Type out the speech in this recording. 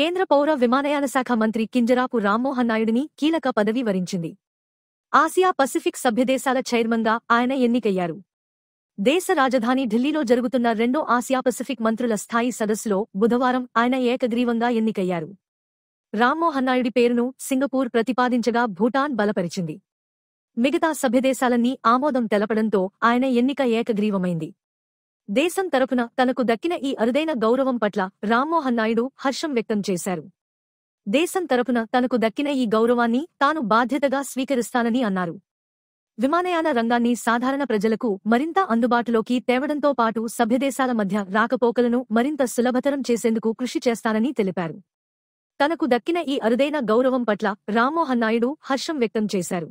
కేంద్ర పౌర విమానయాన శాఖ మంత్రి కింజరాపు రామ్మోహన్ నాయుడిని కీలక పదవి వరించింది. ఆసియా పసిఫిక్ సభ్యదేశాల చైర్మన్గా ఆయన ఎన్నికయ్యారు. దేశ రాజధాని ఢిల్లీలో జరుగుతున్న రెండో ఆసియా పసిఫిక్ మంత్రుల స్థాయి సదస్సులో బుధవారం ఆయన ఏకగ్రీవంగా ఎన్నికయ్యారు. రామ్మోహన్ నాయుడి పేరును సింగపూర్ ప్రతిపాదించగా భూటాన్ బలపరిచింది. మిగతా సభ్యదేశాలన్నీ ఆమోదం తెలపడంతో ఆయన ఎన్నిక ఏకగ్రీవమైంది. దేశం తరపున తనకు దక్కిన ఈ అరుదైన గౌరవం పట్ల రామ్మోహన్ నాయుడు హర్షం వ్యక్తం చేశారు. దేశం తరపున తనకు దక్కిన ఈ గౌరవాన్ని తాను బాధ్యతగా స్వీకరిస్తానని అన్నారు. విమానయాన రంగాన్ని సాధారణ ప్రజలకు మరింత అందుబాటులోకి తేవడంతో పాటు సభ్యదేశాల మధ్య రాకపోకలను మరింత సులభతరం చేసేందుకు కృషి చేస్తానని తెలిపారు. తనకు దక్కిన ఈ అరుదైన గౌరవం పట్ల రామ్మోహన్ నాయుడు హర్షం వ్యక్తం చేశారు.